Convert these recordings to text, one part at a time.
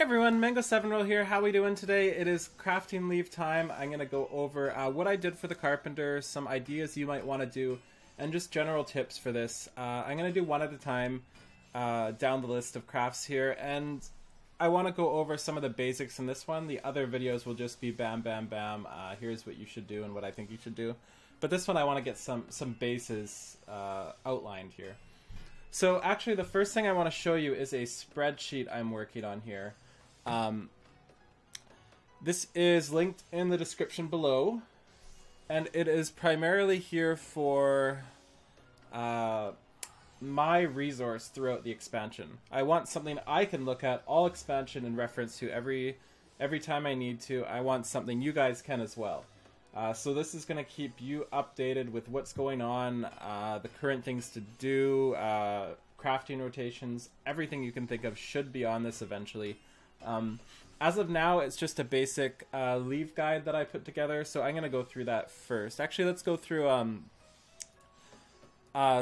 everyone, Mango7Roll here. How we doing today? It is crafting leave time. I'm going to go over what I did for the Carpenter, some ideas you might want to do, and just general tips for this. I'm going to do one at a time down the list of crafts here, and I want to go over some of the basics in this one. The other videos will just be bam, bam, bam. Here's what you should do and what I think you should do. But this one I want to get some bases outlined here. So actually the first thing I want to show you is a spreadsheet I'm working on here. This is linked in the description below, and it is primarily here for my resource throughout the expansion. I want something I can look at all expansion in reference to every time I need to. I want something you guys can as well. So this is going to keep you updated with what's going on, the current things to do, crafting rotations, everything you can think of should be on this eventually. As of now, it's just a basic leave guide that I put together, so I'm going to go through that first. Actually, let's go through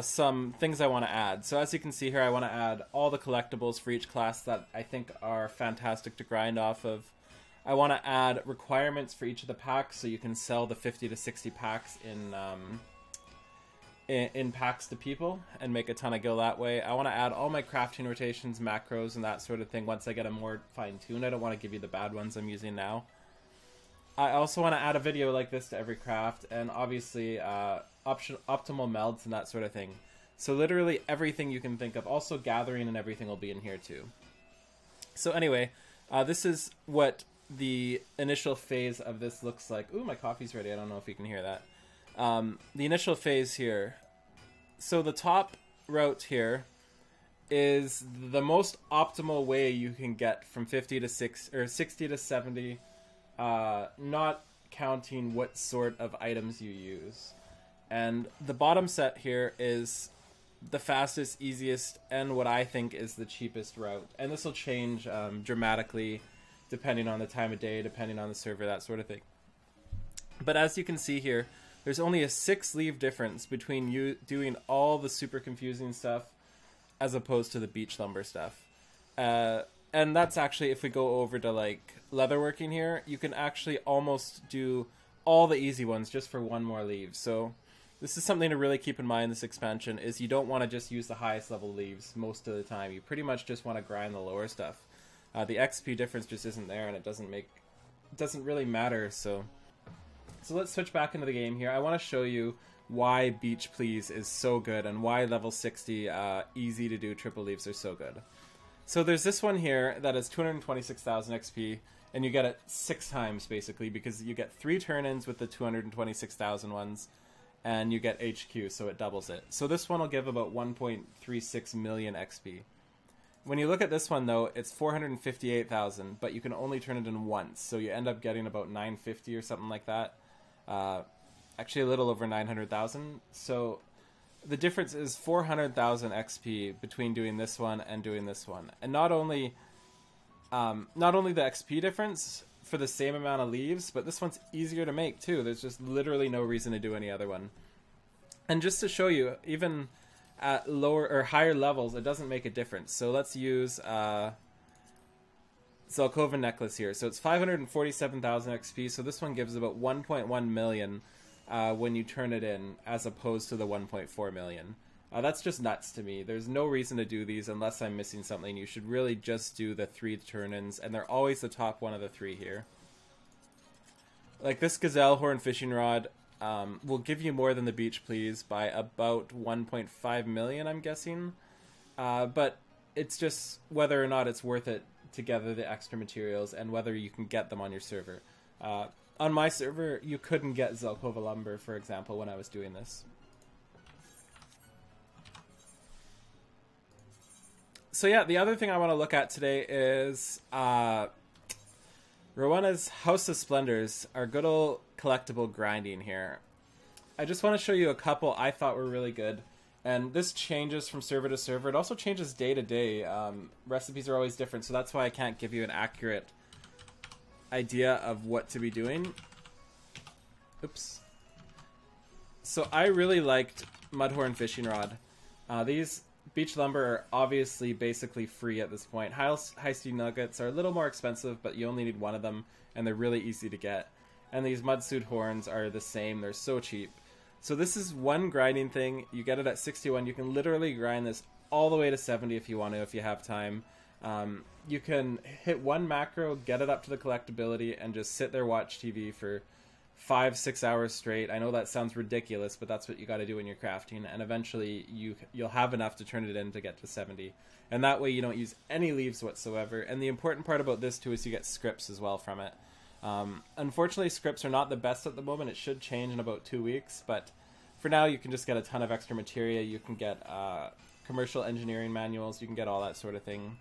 some things I want to add. So as you can see here, I want to add all the collectibles for each class that I think are fantastic to grind off of. I want to add requirements for each of the packs, so you can sell the 50 to 60 packs in packs to people and make a ton of gil that way. I want to add all my crafting rotations, macros, and that sort of thing once I get them more fine-tuned. I don't want to give you the bad ones I'm using now. I also want to add a video like this to every craft, and obviously optimal melds and that sort of thing. So literally everything you can think of. Also gathering and everything will be in here too. So anyway, this is what the initial phase of this looks like. Ooh, my coffee's ready. I don't know if you can hear that. The initial phase here. So the top route here is the most optimal way you can get from 50 to 6 or 60 to 70, not counting what sort of items you use. And the bottom set here is the fastest, easiest, and what I think is the cheapest route. And this will change dramatically depending on the time of day, depending on the server, that sort of thing. But as you can see here, there's only a 6 leave difference between you doing all the super confusing stuff as opposed to the beach lumber stuff. And that's actually, if we go over to like leatherworking here, you can actually almost do all the easy ones just for one more leave. So this is something to really keep in mind this expansion, is you don't want to just use the highest level leaves most of the time. You pretty much just want to grind the lower stuff. The XP difference just isn't there, and it doesn't really matter. So let's switch back into the game here. I want to show you why Beach Please is so good and why level 60 easy to do triple leaves are so good. So there's this one here that is 226,000 XP, and you get it 6 times basically, because you get 3 turn-ins with the 226,000 ones, and you get HQ, so it doubles it. So this one will give about 1.36 million XP. When you look at this one, though, it's 458,000, but you can only turn it in once, so you end up getting about 950 or something like that. Actually, a little over 900,000. So the difference is 400,000 XP between doing this one and doing this one. And not only the XP difference for the same amount of leaves, but this one's easier to make too. There's just literally no reason to do any other one. And just to show you, even at lower or higher levels, it doesn't make a difference. So let's use Zelkova necklace here. So it's 547,000 XP. So this one gives about 1.1 million when you turn it in, as opposed to the 1.4 million. That's just nuts to me. There's no reason to do these unless I'm missing something. You should really just do the 3 turn-ins, and they're always the top one of the 3 here. Like this gazelle horn fishing rod will give you more than the Beach Please by about 1.5 million, I'm guessing. But it's just whether or not it's worth it to gather the extra materials and whether you can get them on your server. On my server, you couldn't get Zelkova lumber, for example, when I was doing this. So yeah, the other thing I want to look at today is Rowena's House of Splendors, our good old collectible grinding here. I just want to show you a couple I thought were really good. And this changes from server to server. It also changes day to day. Recipes are always different, so that's why I can't give you an accurate idea of what to be doing. Oops. So I really liked Mudhorn Fishing Rod. These Beach lumber are obviously basically free at this point. High-speed nuggets are a little more expensive, but you only need one of them, and they're really easy to get. And these mudsuit horns are the same. They're so cheap. So this is one grinding thing. You get it at 61. You can literally grind this all the way to 70 if you want to, if you have time. You can hit one macro, get it up to the collectability, and just sit there, watch TV for 5-6 hours straight. I know that sounds ridiculous, but that's what you got to do when you're crafting, and eventually you'll have enough to turn it in to get to 70. And that way you don't use any leaves whatsoever. And the important part about this too is you get scripts as well from it. Unfortunately, scripts are not the best at the moment. It should change in about 2 weeks, but for now you can just get a ton of extra materia. You can get commercial engineering manuals. You can get all that sort of thing.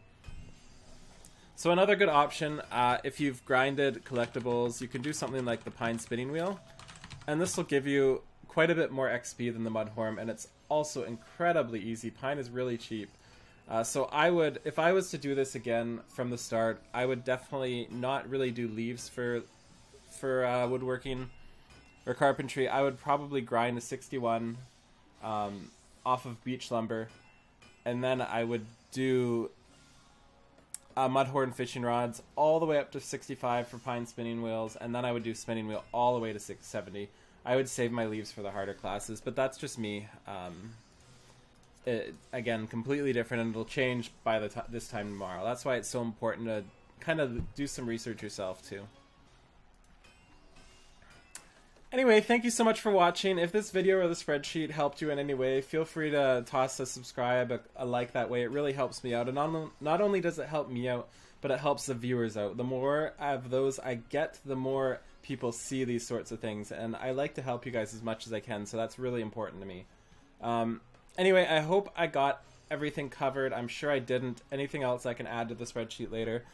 So another good option, if you've grinded collectibles, you can do something like the pine spinning wheel, and this will give you quite a bit more XP than the mudhorn, and it's also incredibly easy. Pine is really cheap. So I would, if I was to do this again from the start, I would definitely not really do leaves for woodworking or carpentry. I would probably grind a 61 off of beech lumber, and then I would do mudhorn fishing rods all the way up to 65 for pine spinning wheels, and then I would do spinning wheel all the way to 670. I would save my leaves for the harder classes, but that's just me. Again, completely different, and it'll change by this time tomorrow. That's why it's so important to kind of do some research yourself too. Anyway, thank you so much for watching. If this video or the spreadsheet helped you in any way, feel free to toss a subscribe, a like that way. It really helps me out. And not only does it help me out, but it helps the viewers out. The more of those I get, the more people see these sorts of things. And I like to help you guys as much as I can, so that's really important to me. Anyway, I hope I got everything covered. I'm sure I didn't. Anything else I can add to the spreadsheet later.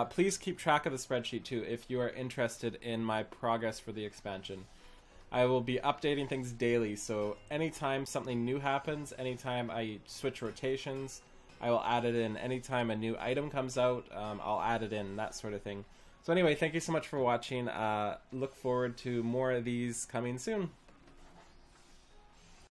Please keep track of the spreadsheet too if you are interested in my progress for the expansion. I will be updating things daily, so anytime something new happens, anytime I switch rotations, I will add it in. Anytime a new item comes out, I'll add it in, that sort of thing. So anyway, thank you so much for watching. Look forward to more of these coming soon.